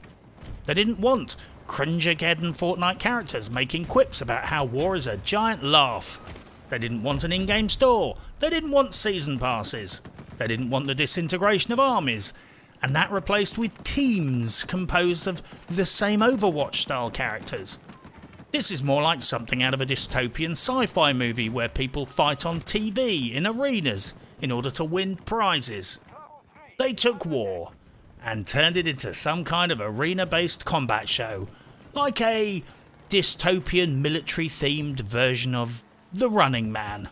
A: They didn't want cringe-ageddon Fortnite characters making quips about how war is a giant laugh. They didn't want an in-game store. They didn't want season passes. They didn't want the disintegration of armies. And that replaced with teams composed of the same Overwatch-style characters. This is more like something out of a dystopian sci-fi movie where people fight on TV in arenas in order to win prizes. They took war and turned it into some kind of arena-based combat show, like a dystopian military-themed version of The Running Man.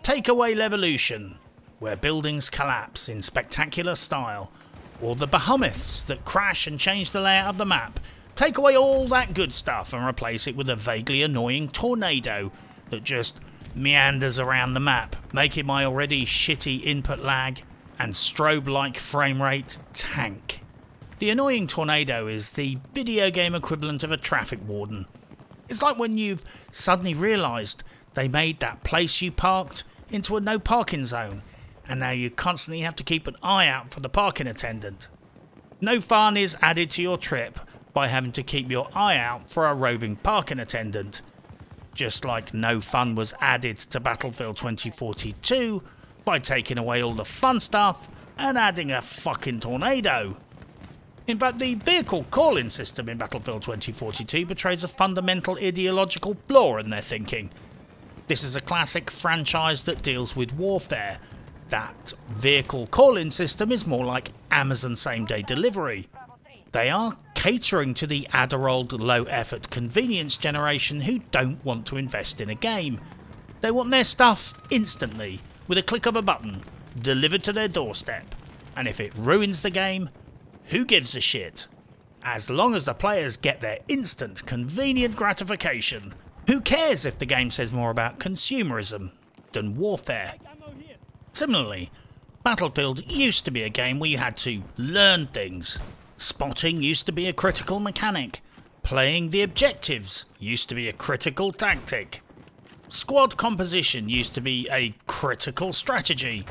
A: Take away Levolution, where buildings collapse in spectacular style, or the behemoths that crash and change the layout of the map. Take away all that good stuff and replace it with a vaguely annoying tornado that just meanders around the map, making my already shitty input lag and strobe-like frame rate tank. The annoying tornado is the video game equivalent of a traffic warden. It's like when you've suddenly realised they made that place you parked into a no parking zone, and now you constantly have to keep an eye out for the parking attendant. No fun is added to your trip by having to keep your eye out for a roving parking attendant. Just like no fun was added to Battlefield 2042 by taking away all the fun stuff and adding a fucking tornado. In fact, the vehicle calling system in Battlefield 2042 betrays a fundamental ideological flaw in their thinking. This is a classic franchise that deals with warfare. That vehicle calling system is more like Amazon same-day delivery. They are catering to the Adderall low-effort convenience generation who don't want to invest in a game. They want their stuff instantly, with a click of a button, delivered to their doorstep. And if it ruins the game, who gives a shit? As long as the players get their instant, convenient gratification, who cares if the game says more about consumerism than warfare? Similarly, Battlefield used to be a game where you had to learn things. Spotting used to be a critical mechanic. Playing the objectives used to be a critical tactic. Squad composition used to be a critical strategy.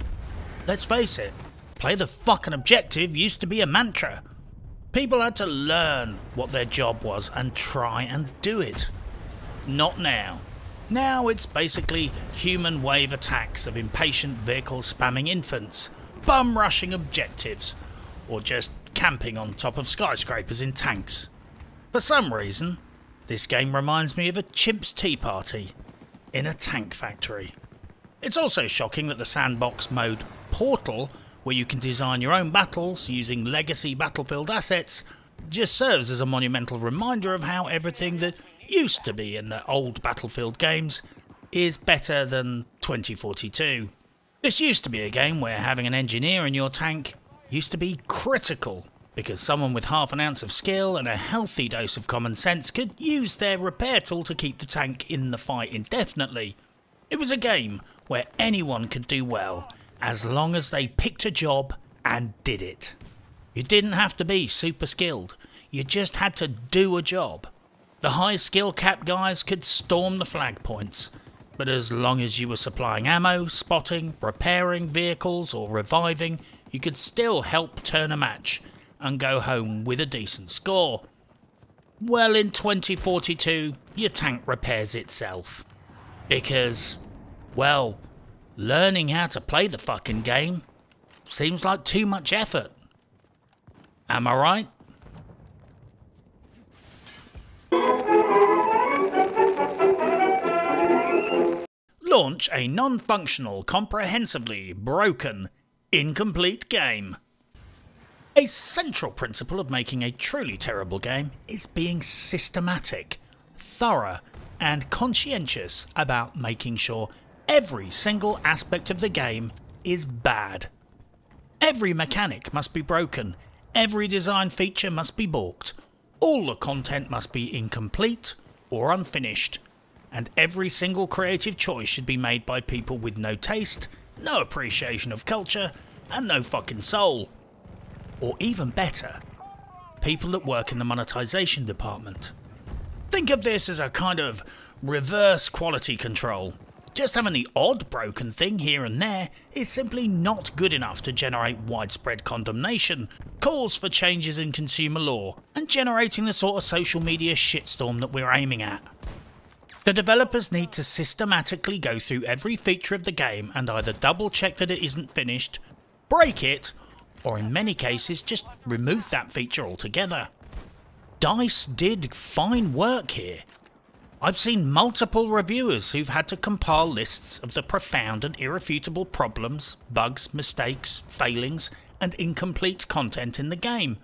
A: Let's face it, play the fucking objective used to be a mantra. People had to learn what their job was and try and do it. Not now. Now it's basically human wave attacks of impatient vehicle spamming infants, bum rushing objectives, or just camping on top of skyscrapers in tanks. For some reason, this game reminds me of a chimp's tea party in a tank factory. It's also shocking that the sandbox mode Portal, where you can design your own battles using legacy Battlefield assets, just serves as a monumental reminder of how everything that used to be in the old Battlefield games is better than 2042. This used to be a game where having an engineer in your tank used to be critical, because someone with half an ounce of skill and a healthy dose of common sense could use their repair tool to keep the tank in the fight indefinitely. It was a game where anyone could do well, as long as they picked a job and did it. You didn't have to be super skilled, you just had to do a job. The high skill cap guys could storm the flag points, but as long as you were supplying ammo, spotting, repairing vehicles or reviving, you could still help turn a match and go home with a decent score. Well, in 2042, your tank repairs itself. Because, well, learning how to play the fucking game seems like too much effort. Am I right? launch a non-functional, comprehensively broken, incomplete game. A central principle of making a truly terrible game is being systematic, thorough, and conscientious about making sure every single aspect of the game is bad. Every mechanic must be broken, every design feature must be balked, all the content must be incomplete or unfinished, and every single creative choice should be made by people with no taste, no appreciation of culture, and no fucking soul. Or even better, people that work in the monetization department. Think of this as a kind of reverse quality control. Just having the odd broken thing here and there is simply not good enough to generate widespread condemnation, calls for changes in consumer law, and generating the sort of social media shitstorm that we're aiming at. The developers need to systematically go through every feature of the game and either double check that it isn't finished, break it, or in many cases just remove that feature altogether. DICE did fine work here. I've seen multiple reviewers who've had to compile lists of the profound and irrefutable problems, bugs, mistakes, failings, and incomplete content in the game.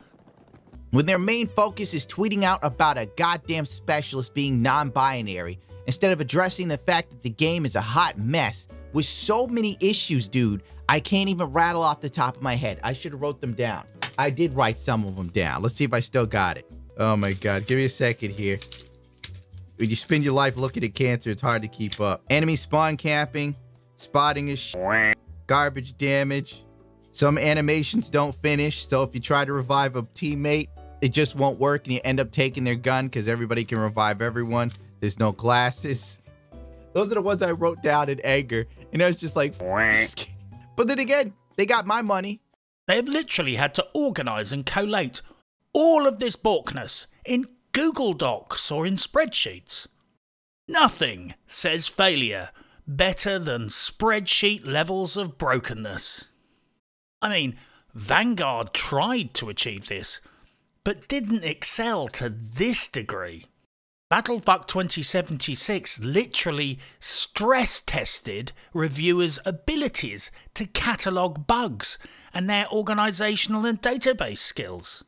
G: When their main focus is tweeting out about a goddamn specialist being non-binary, instead of addressing the fact that the game is a hot mess, with so many issues, dude, I can't even rattle off the top of my head. I should have wrote them down. I did write some of them down. Let's see if I still got it. Oh my god, give me a second here. When you spend your life looking at cancer, it's hard to keep up. Enemy spawn camping, spotting is garbage damage. Some animations don't finish, so if you try to revive a teammate, it just won't work and you end up taking their gun because everybody can revive everyone. There's no glasses. Those are the ones I wrote down in anger, and I was just like, but then again, they got my money.
A: They have literally had to organise and collate all of this balkness in Google Docs or in spreadsheets. Nothing says failure better than spreadsheet levels of brokenness. I mean, Vanguard tried to achieve this, but didn't excel to this degree. Battlefuck 2076 literally stress-tested reviewers' abilities to catalogue bugs and their organisational and database skills.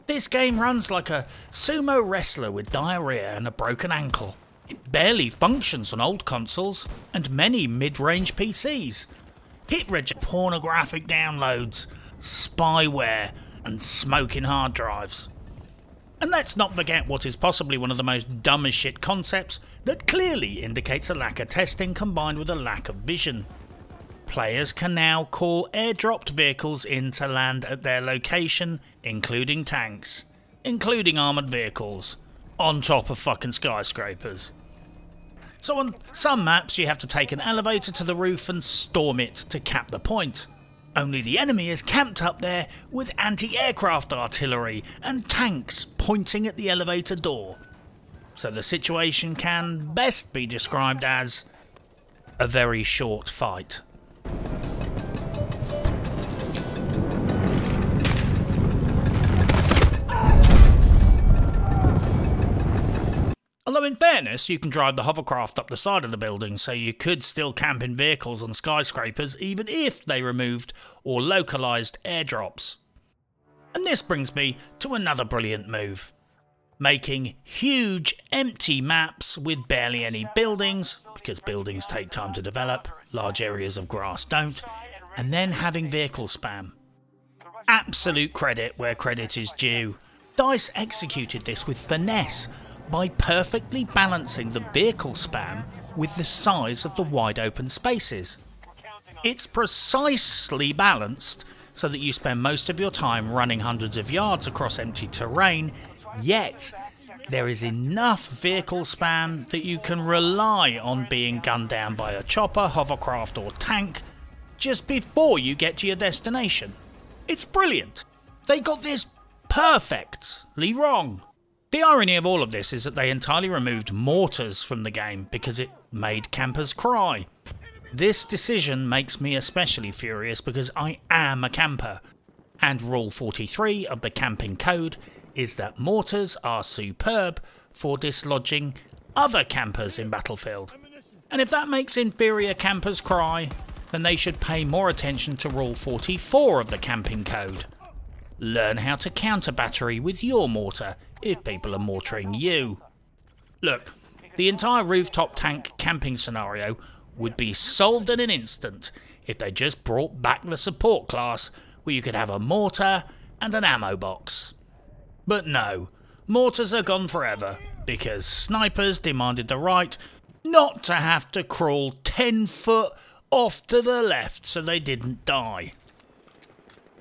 A: This game runs like a sumo wrestler with diarrhea and a broken ankle. It barely functions on old consoles and many mid-range PCs. Hit reg pornographic downloads, spyware, and smoking hard drives. And let's not forget what is possibly one of the most dumb as shit concepts that clearly indicates a lack of testing combined with a lack of vision. Players can now call airdropped vehicles in to land at their location, including tanks, including armoured vehicles, on top of fucking skyscrapers. So on some maps you have to take an elevator to the roof and storm it to cap the point. Only the enemy is camped up there with anti-aircraft artillery and tanks pointing at the elevator door. So the situation can best be described as a very short fight. Although in fairness, you can drive the hovercraft up the side of the building, so you could still camp in vehicles on skyscrapers even if they removed or localised airdrops. And this brings me to another brilliant move. Making huge empty maps with barely any buildings, because buildings take time to develop, large areas of grass don't, and then having vehicle spam. Absolute credit where credit is due. DICE executed this with finesse, by perfectly balancing the vehicle spam with the size of the wide open spaces. It's precisely balanced so that you spend most of your time running hundreds of yards across empty terrain, yet there is enough vehicle spam that you can rely on being gunned down by a chopper, hovercraft or tank just before you get to your destination. It's brilliant. They got this perfectly wrong. The irony of all of this is that they entirely removed mortars from the game because it made campers cry. This decision makes me especially furious because I am a camper, and Rule 43 of the camping code is that mortars are superb for dislodging other campers in Battlefield. And if that makes inferior campers cry, then they should pay more attention to Rule 44 of the camping code. Learn how to counter battery with your mortar if people are mortaring you. Look, the entire rooftop tank camping scenario would be solved in an instant if they just brought back the support class where you could have a mortar and an ammo box. But no, mortars are gone forever because snipers demanded the right not to have to crawl 10 foot off to the left so they didn't die.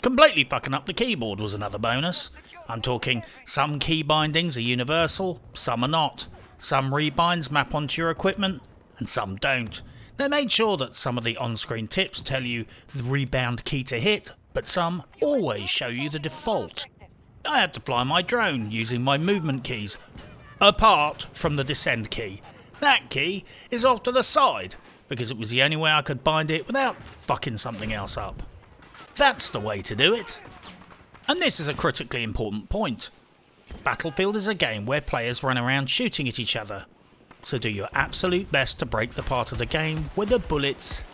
A: Completely fucking up the keyboard was another bonus. I'm talking some key bindings are universal, some are not. Some rebinds map onto your equipment, and some don't. They made sure that some of the on-screen tips tell you the rebound key to hit, but some always show you the default. I had to fly my drone using my movement keys, apart from the descend key. That key is off to the side, because it was the only way I could bind it without fucking something else up. That's the way to do it. And this is a critically important point. Battlefield is a game where players run around shooting at each other, so do your absolute best to break the part of the game where the bullets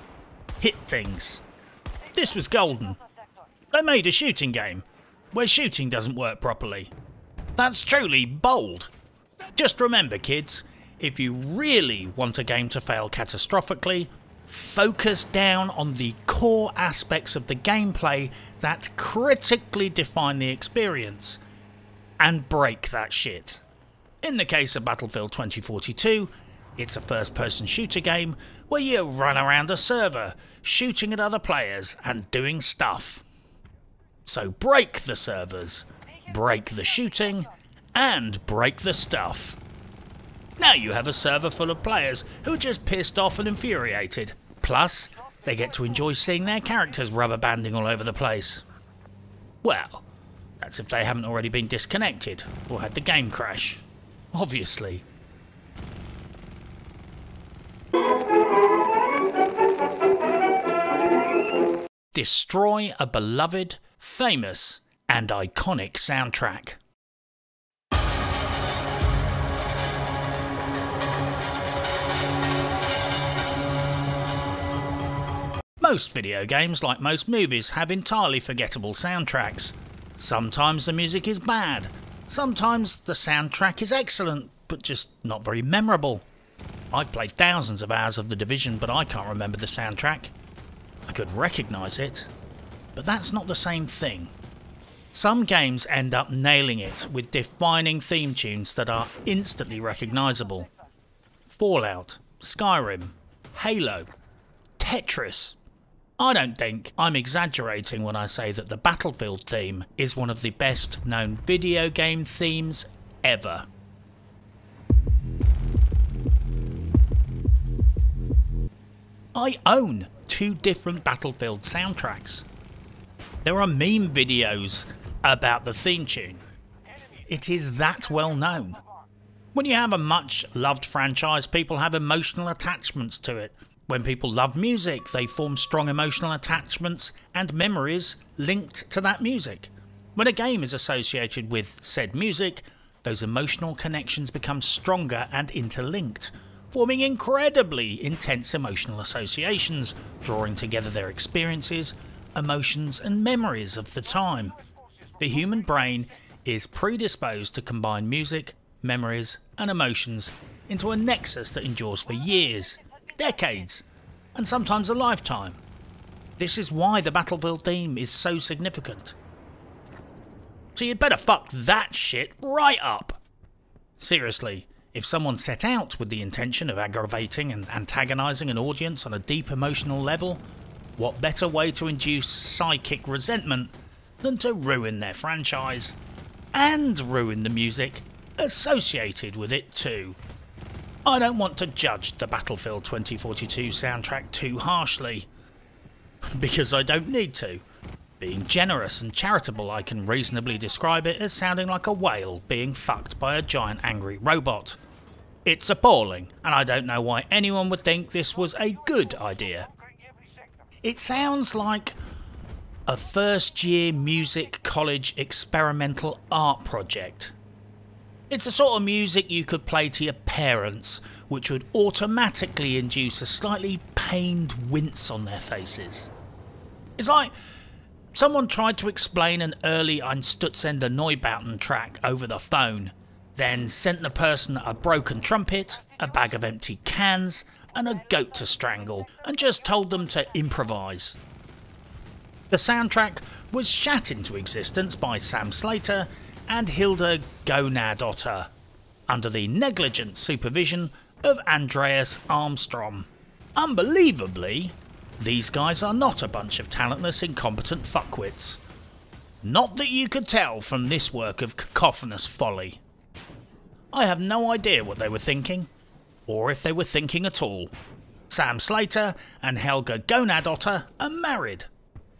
A: hit things. This was golden. They made a shooting game where shooting doesn't work properly. That's truly bold. Just remember, kids, if you really want a game to fail catastrophically, focus down on the core aspects of the gameplay that critically define the experience, and break that shit. In the case of Battlefield 2042, it's a first-person shooter game where you run around a server, shooting at other players and doing stuff. So break the servers, break the shooting, and break the stuff. Now you have a server full of players who are just pissed off and infuriated. Plus, they get to enjoy seeing their characters rubber banding all over the place. Well, that's if they haven't already been disconnected or had the game crash. Obviously. Destroy a beloved, famous, and iconic soundtrack. Most video games, like most movies, have entirely forgettable soundtracks. Sometimes the music is bad, sometimes the soundtrack is excellent, but just not very memorable. I've played thousands of hours of The Division, but I can't remember the soundtrack. I could recognise it, but that's not the same thing. Some games end up nailing it with defining theme tunes that are instantly recognisable. Fallout, Skyrim, Halo, Tetris. I don't think I'm exaggerating when I say that the Battlefield theme is one of the best known video game themes ever. I own 2 different Battlefield soundtracks. There are meme videos about the theme tune. It is that well known. When you have a much loved franchise, people have emotional attachments to it. When people love music, they form strong emotional attachments and memories linked to that music. When a game is associated with said music, those emotional connections become stronger and interlinked, forming incredibly intense emotional associations, drawing together their experiences, emotions and memories of the time. The human brain is predisposed to combine music, memories and emotions into a nexus that endures for years, decades, and sometimes a lifetime. This is why the Battlefield theme is so significant. So you'd better fuck that shit right up. Seriously, if someone set out with the intention of aggravating and antagonising an audience on a deep emotional level, what better way to induce psychic resentment than to ruin their franchise, and ruin the music associated with it too. I don't want to judge the Battlefield 2042 soundtrack too harshly, because I don't need to. Being generous and charitable, I can reasonably describe it as sounding like a whale being fucked by a giant angry robot. It's appalling, and I don't know why anyone would think this was a good idea. It sounds like a first-year music college experimental art project. It's the sort of music you could play to your parents, which would automatically induce a slightly pained wince on their faces. It's like someone tried to explain an early Einstürzende Neubauten track over the phone, then sent the person a broken trumpet, a bag of empty cans, and a goat to strangle, and just told them to improvise. The soundtrack was shat into existence by Sam Slater and Hilda Gonadotter, under the negligent supervision of Andreas Armstrong. Unbelievably, these guys are not a bunch of talentless, incompetent fuckwits. Not that you could tell from this work of cacophonous folly. I have no idea what they were thinking, or if they were thinking at all. Sam Slater and Helga Gonadotter are married,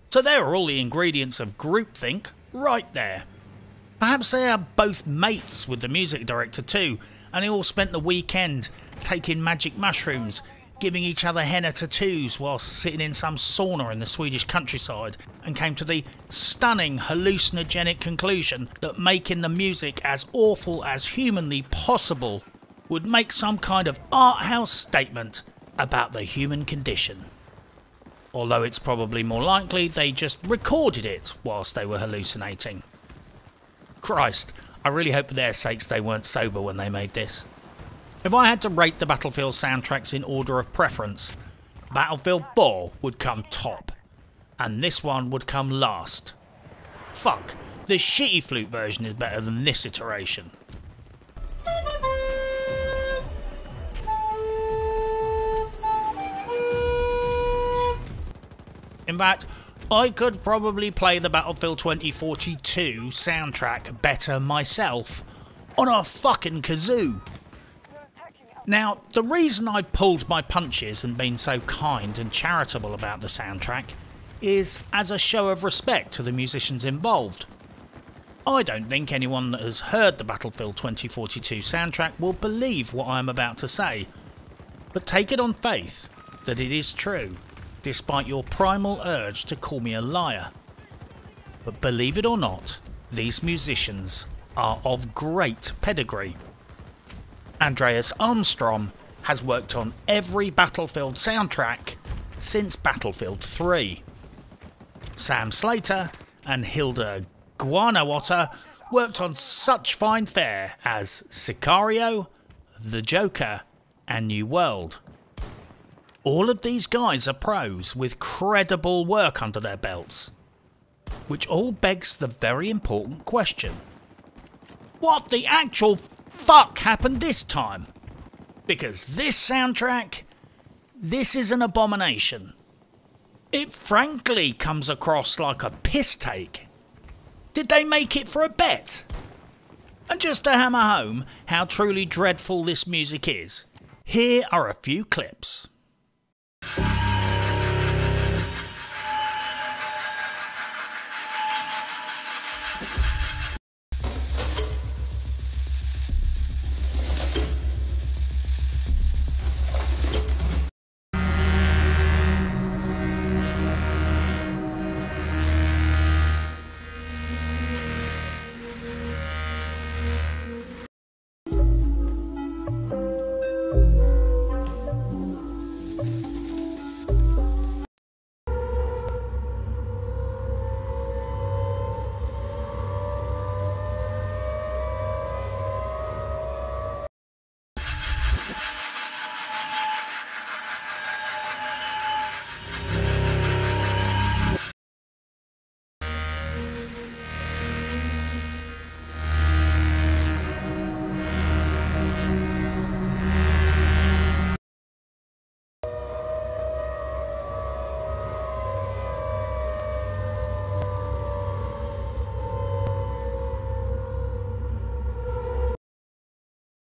A: so there are all the ingredients of groupthink right there. Perhaps they are both mates with the music director too, and they all spent the weekend taking magic mushrooms, giving each other henna tattoos whilst sitting in some sauna in the Swedish countryside, and came to the stunning hallucinogenic conclusion that making the music as awful as humanly possible would make some kind of art house statement about the human condition. Although it's probably more likely they just recorded it whilst they were hallucinating. Christ, I really hope for their sakes they weren't sober when they made this. If I had to rate the Battlefield soundtracks in order of preference, Battlefield 4 would come top, and this one would come last. Fuck, the shitty flute version is better than this iteration. In fact, I could probably play the Battlefield 2042 soundtrack better myself on a fucking kazoo. Now, the reason I pulled my punches and been so kind and charitable about the soundtrack is as a show of respect to the musicians involved. I don't think anyone that has heard the Battlefield 2042 soundtrack will believe what I am about to say, but take it on faith that it is true, despite your primal urge to call me a liar. But believe it or not, these musicians are of great pedigree. Andreas Armstrong has worked on every Battlefield soundtrack since Battlefield 3. Sam Slater and Hilda Gonadotter worked on such fine fare as Sicario, The Joker, and New World. All of these guys are pros with credible work under their belts, which all begs the very important question: what the actual fuck happened this time? Because this soundtrack, this is an abomination. It frankly comes across like a piss take. Did they make it for a bet? And just to hammer home how truly dreadful this music is, here are a few clips.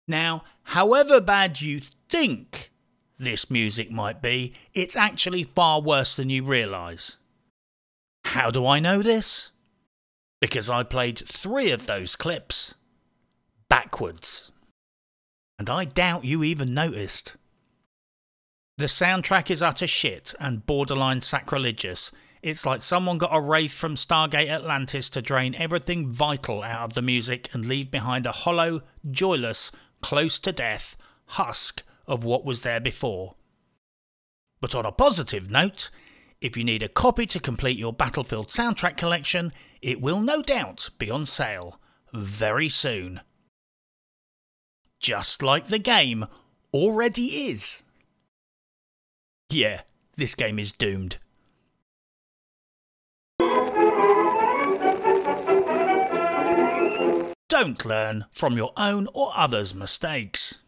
A: Now, however bad you think this music might be, it's actually far worse than you realise. How do I know this? Because I played 3 of those clips backwards. And I doubt you even noticed. The soundtrack is utter shit and borderline sacrilegious It's like someone got a wraith from Stargate Atlantis to drain everything vital out of the music and leave behind a hollow, joyless, close to death husk of what was there before. But on a positive note, if you need a copy to complete your Battlefield soundtrack collection, it will no doubt be on sale very soon. Just like the game already is. Yeah, this game is doomed. Don't learn from your own or others' mistakes.